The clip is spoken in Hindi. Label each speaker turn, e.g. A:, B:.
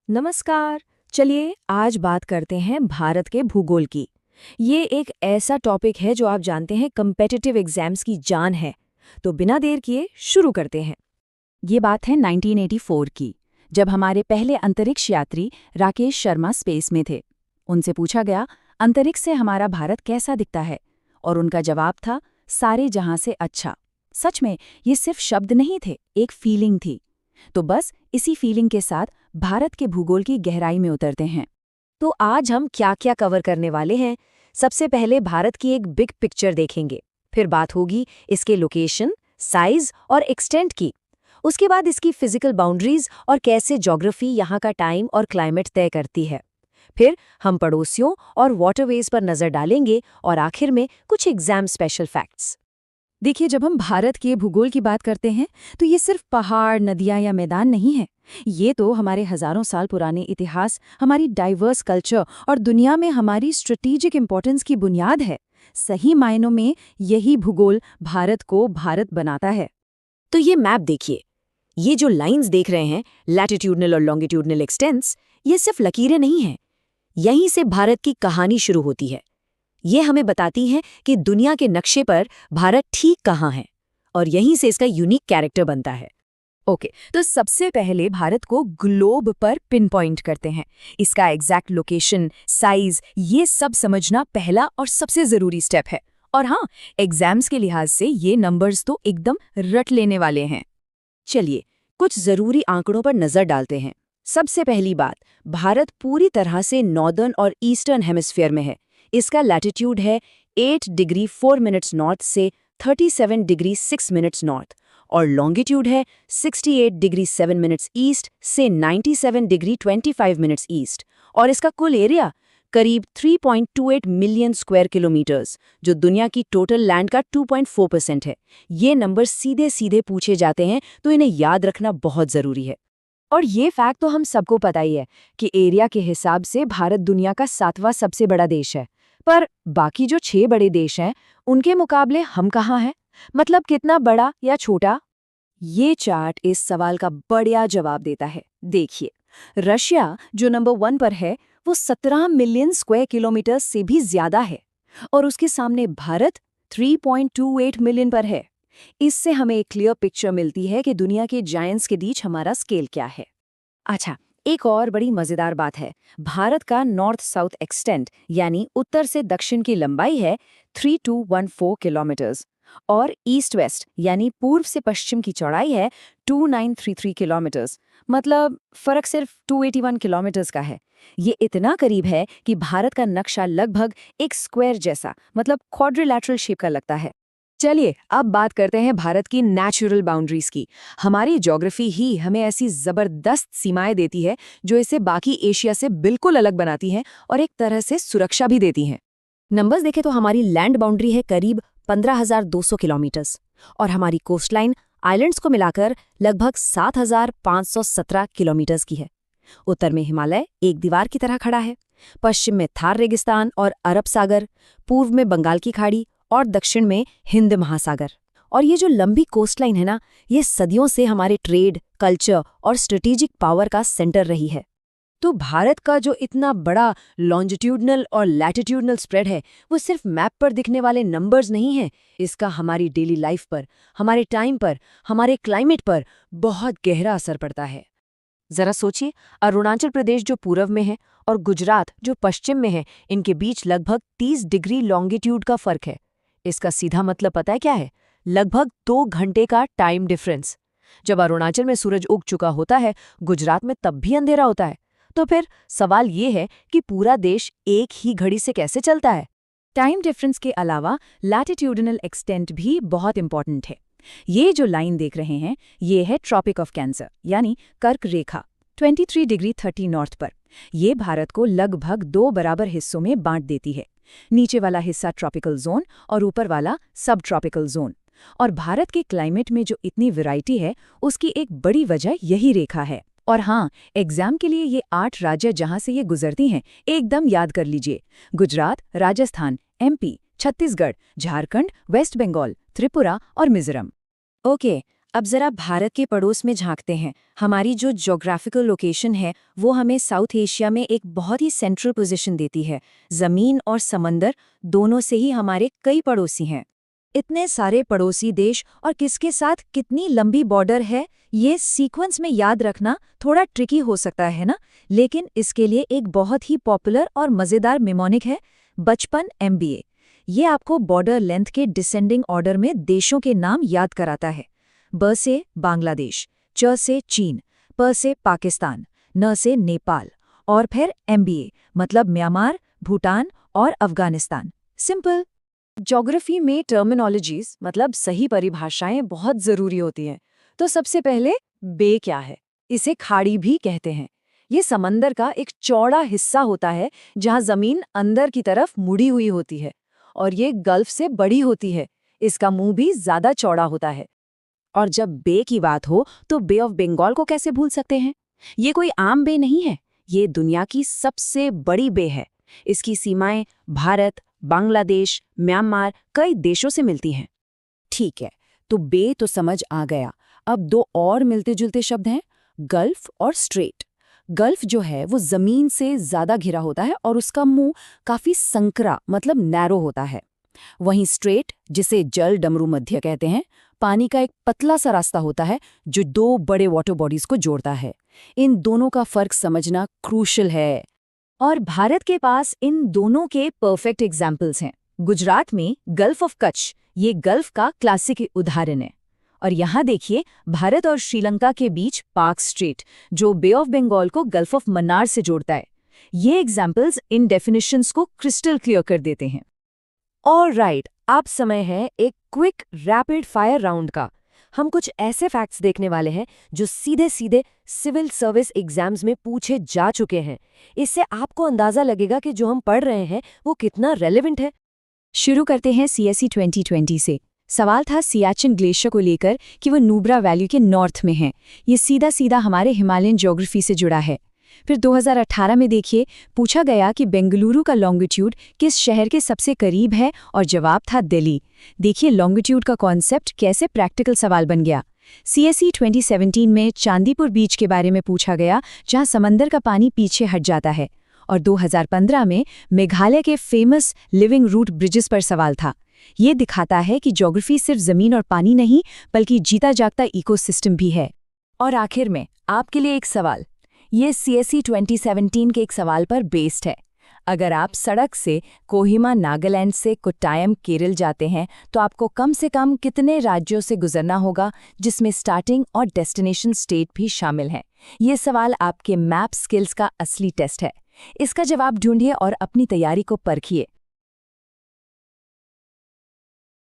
A: नमस्कार। चलिए आज बात करते हैं भारत के भूगोल की। ये एक ऐसा टॉपिक है जो आप जानते हैं कम्पिटिटिव एग्जाम्स की जान है। तो बिना देर किए शुरू करते हैं।
B: ये बात है 1984 की, जब हमारे पहले अंतरिक्ष यात्री राकेश शर्मा स्पेस में थे। उनसे पूछा गया, अंतरिक्ष से हमारा भारत कैसा दिखता है? और उनका जवाब था, सारे जहां से अच्छा। सच में ये सिर्फ शब्द नहीं थे, एक फीलिंग थी। तो बस इसी फीलिंग के साथ भारत के भूगोल की गहराई में उतरते हैं।
A: तो आज हम क्या क्या कवर करने वाले हैं? सबसे पहले भारत की एक बिग पिक्चर देखेंगे। फिर बात होगी इसके लोकेशन, साइज और एक्सटेंट की। उसके बाद इसकी फिजिकल बाउंड्रीज और कैसे ज्योग्राफी यहाँ का टाइम और क्लाइमेट तय करती है। फिर हम पड़ोसियों और वाटरवेज पर नजर डालेंगे और आखिर में कुछ एग्जाम स्पेशल फैक्ट्स।
B: देखिए, जब हम भारत के भूगोल की बात करते हैं तो ये सिर्फ पहाड़, नदियां या मैदान नहीं है। ये तो हमारे हजारों साल पुराने इतिहास, हमारी डाइवर्स कल्चर और दुनिया में हमारी स्ट्रेटेजिक इंपॉर्टेंस की बुनियाद है। सही मायनों में यही भूगोल भारत को भारत बनाता है।
A: तो ये मैप देखिए। ये जो लाइंस देख रहे हैं, लैटिट्यूडनल और लॉन्गिट्यूडनल एक्सटेंस, ये सिर्फ लकीरें नहीं हैं। यहीं से भारत की कहानी शुरू होती है। ये हमें बताती हैं कि दुनिया के नक्शे पर भारत ठीक कहाँ है, और यहीं से इसका यूनिक कैरेक्टर बनता है।
B: ओके, तो सबसे पहले भारत को ग्लोब पर पिन पॉइंट करते हैं। इसका एग्जैक्ट लोकेशन, साइज, ये सब समझना पहला और सबसे ज़रूरी स्टेप है। और हाँ, एग्जाम्स के लिहाज से ये नंबर्स तो एकदम रट लेने वाले हैं।
A: चलिए कुछ जरूरी आंकड़ों पर नजर डालते हैं। सबसे पहली बात, भारत पूरी तरह से नॉर्दर्न और ईस्टर्न हेमिस्फीयर में है। इसका लैटिट्यूड है 8 डिग्री 4 मिनट्स नॉर्थ से 37 डिग्री 6 मिनट्स नॉर्थ, और लॉन्गिट्यूड है 68 डिग्री 7 मिनट्स ईस्ट से 97 डिग्री 25 मिनट्स ईस्ट। और इसका कुल एरिया करीब 3.28 मिलियन स्क्वायर किलोमीटर्स, जो दुनिया की टोटल लैंड का 2.4% है। ये नंबर सीधे सीधे पूछे जाते हैं, तो इन्हें याद रखना बहुत जरूरी है।
B: और ये फैक्ट तो हम सबको पता ही है कि एरिया के हिसाब से भारत दुनिया का 7वां सबसे बड़ा देश है। पर बाकी जो 6 बड़े देश हैं, उनके मुकाबले हम कहाँ हैं? मतलब कितना बड़ा या छोटा? ये चार्ट इस सवाल का बढ़िया जवाब देता है। देखिए, रशिया जो नंबर 1 पर है, वो 17 मिलियन स्क्वायर किलोमीटर से भी ज्यादा है, और उसके सामने भारत 3.28 मिलियन पर है। इससे हमें एक क्लियर पिक्चर मिलती है कि दुनिया के जायंट्स के बीच हमारा स्केल क्या है।
A: अच्छा, एक और बड़ी मजेदार बात है। भारत का नॉर्थ साउथ एक्सटेंट यानी उत्तर से दक्षिण की लंबाई है 3214 किलोमीटर्स, और ईस्ट वेस्ट यानी पूर्व से पश्चिम की चौड़ाई है 2933 किलोमीटर्स। मतलब फर्क सिर्फ 281 किलोमीटर्स का है। ये इतना करीब है कि भारत का नक्शा लगभग एक स्क्वायर जैसा, मतलब क्वाड्रिलैटरल शेप का लगता है।
B: चलिए अब बात करते हैं भारत की नेचुरल बाउंड्रीज की। हमारी ज्योग्राफी ही हमें ऐसी जबरदस्त सीमाएं देती है जो इसे बाकी एशिया से बिल्कुल अलग बनाती हैं और एक तरह से सुरक्षा भी देती हैं।
A: नंबर्स देखें तो हमारी लैंड बाउंड्री है करीब 15,200 किलोमीटर्स, और हमारी कोस्टलाइन आइलैंड्स को मिलाकर लगभग 7,517 किलोमीटर्स की है। उत्तर में हिमालय एक दीवार की तरह खड़ा है, पश्चिम में थार रेगिस्तान और अरब सागर, पूर्व में बंगाल की खाड़ी और दक्षिण में हिंद महासागर। और ये जो लंबी कोस्टलाइन है ना, ये सदियों से हमारे ट्रेड, कल्चर और स्ट्रेटेजिक पावर का सेंटर रही है। तो भारत का जो इतना बड़ा लॉन्जिट्यूडनल और लैटिट्यूडनल स्प्रेड है, वो सिर्फ मैप पर दिखने वाले नंबर्स नहीं हैं। इसका हमारी डेली लाइफ पर, हमारे टाइम पर, हमारे क्लाइमेट पर बहुत गहरा असर पड़ता है। जरा सोचिए, अरुणाचल प्रदेश जो पूर्व में है और गुजरात जो पश्चिम में है, इनके बीच लगभग 30 डिग्री लॉन्गिट्यूड का फर्क है। इसका सीधा मतलब पता है क्या है? लगभग 2 घंटे का टाइम डिफरेंस। जब अरुणाचल में सूरज उग चुका होता है, गुजरात में तब भी अंधेरा होता है। तो फिर सवाल ये है कि पूरा देश एक ही घड़ी से कैसे चलता है?
B: टाइम डिफरेंस के अलावा लैटिट्यूडनल एक्सटेंट भी बहुत इंपॉर्टेंट है। ये जो लाइन देख रहे हैं, ये है ट्रॉपिक ऑफ कैंसर यानी कर्क रेखा, 23 डिग्री 30 नॉर्थ पर। ये भारत को लगभग 2 बराबर हिस्सों में बांट देती है। नीचे वाला हिस्सा ट्रॉपिकल जोन और ऊपर वाला सब ट्रॉपिकल जोन। और भारत के क्लाइमेट में जो इतनी वैरायटी है, उसकी एक बड़ी वजह यही रेखा है। और हाँ, एग्जाम के लिए ये 8 राज्य जहां से ये गुजरती हैं, एकदम याद कर लीजिए। गुजरात, राजस्थान, MP, छत्तीसगढ़, झारखंड, वेस्ट बंगाल, त्रिपुरा और मिजोरम।
A: ओके,
B: अब जरा भारत के पड़ोस में झांकते हैं। हमारी जो ज्योग्राफिकल लोकेशन है वो हमें साउथ एशिया में एक बहुत ही सेंट्रल पोजीशन देती है। जमीन और समंदर दोनों से ही हमारे कई पड़ोसी हैं।
A: इतने सारे पड़ोसी देश और किसके साथ कितनी लंबी बॉर्डर है, ये सीक्वेंस में याद रखना थोड़ा ट्रिकी हो सकता है ना, लेकिन इसके लिए एक बहुत ही पॉपुलर और मज़ेदार निमोनिक है, बचपन MBA। ये आपको बॉर्डर लेंथ के डिसेंडिंग ऑर्डर में देशों के नाम याद कराता है। ब से बांग्लादेश, च से चीन, प से पाकिस्तान, न से नेपाल, और फिर MBA मतलब म्यांमार, भूटान और अफगानिस्तान। सिंपल।
B: ज्योग्राफी में टर्मिनोलॉजीज मतलब सही परिभाषाएं बहुत जरूरी होती हैं। तो सबसे पहले बे क्या है? इसे खाड़ी भी कहते हैं। ये समंदर का एक चौड़ा हिस्सा होता है जहां जमीन अंदर की तरफ मुड़ी हुई होती है, और ये गल्फ से बड़ी होती है। इसका मुंह भी ज्यादा चौड़ा होता है।
A: और जब बे की बात हो तो बे ऑफ बंगाल को कैसे भूल सकते हैं? ये कोई आम बे नहीं है, ये दुनिया की सबसे बड़ी बे है। इसकी सीमाएं भारत, बांग्लादेश, म्यांमार कई देशों से मिलती हैं। ठीक है, तो बे तो समझ आ गया। अब दो और मिलते जुलते शब्द हैं, गल्फ और स्ट्रेट। गल्फ जो है वो जमीन से ज्यादा घिरा होता है और उसका मुंह काफी संकरा मतलब नैरो होता है। वहीं स्ट्रेट, जिसे जल डमरू मध्य कहते हैं, पानी का एक पतला सा रास्ता होता है जो दो बड़े वाटर बॉडीज को जोड़ता है। इन दोनों का फर्क समझना क्रूशल है। और भारत के पास इन दोनों के परफेक्ट एग्जाम्पल्स हैं। गुजरात में गल्फ ऑफ कच्छ, ये गल्फ का क्लासिक उदाहरण है। और यहाँ देखिए भारत और श्रीलंका के बीच पार्क स्ट्रेट, जो बे ऑफ बंगाल को गल्फ ऑफ मन्नार से जोड़ता है। ये एग्जाम्पल्स इन डेफिनेशंस को क्रिस्टल क्लियर कर देते हैं।
B: ऑलराइट, अब समय है एक क्विक रैपिड फायर राउंड का। हम कुछ ऐसे फैक्ट्स देखने वाले हैं जो सीधे सीधे सिविल सर्विस एग्जाम्स में पूछे जा चुके हैं। इससे आपको अंदाजा लगेगा कि जो हम पढ़ रहे हैं वो कितना रेलेवेंट है।
A: शुरू करते हैं CSE 2020 से। सवाल था सियाचिन ग्लेशियर को लेकर कि वो नुब्रा वैली के नॉर्थ में है। ये सीधा सीधा हमारे हिमालयन ज्योग्राफी से जुड़ा है। फिर 2018 में देखिए पूछा गया कि बेंगलुरु का लॉन्गिट्यूड किस शहर के सबसे करीब है, और जवाब था दिल्ली। देखिए लॉन्गिट्यूड का कॉन्सेप्ट कैसे प्रैक्टिकल सवाल बन गया। CSE 2017 में चांदीपुर बीच के बारे में पूछा गया, जहां समंदर का पानी पीछे हट जाता है। और 2015 में मेघालय के फेमस लिविंग रूट ब्रिजेस पर सवाल था। ये दिखाता है कि ज्योग्राफी सिर्फ जमीन और पानी नहीं बल्कि जीता जागता इकोसिस्टम भी है। और आखिर में आपके लिए एक सवाल, ये CSE 2017 के एक सवाल पर बेस्ड है। अगर आप सड़क से कोहिमा नागालैंड से कोट्टायम केरल जाते हैं तो आपको कम से कम कितने राज्यों से गुजरना होगा, जिसमें स्टार्टिंग और डेस्टिनेशन स्टेट भी शामिल हैं? ये सवाल आपके मैप स्किल्स का असली टेस्ट है। इसका जवाब ढूंढिए और अपनी तैयारी को परखिए।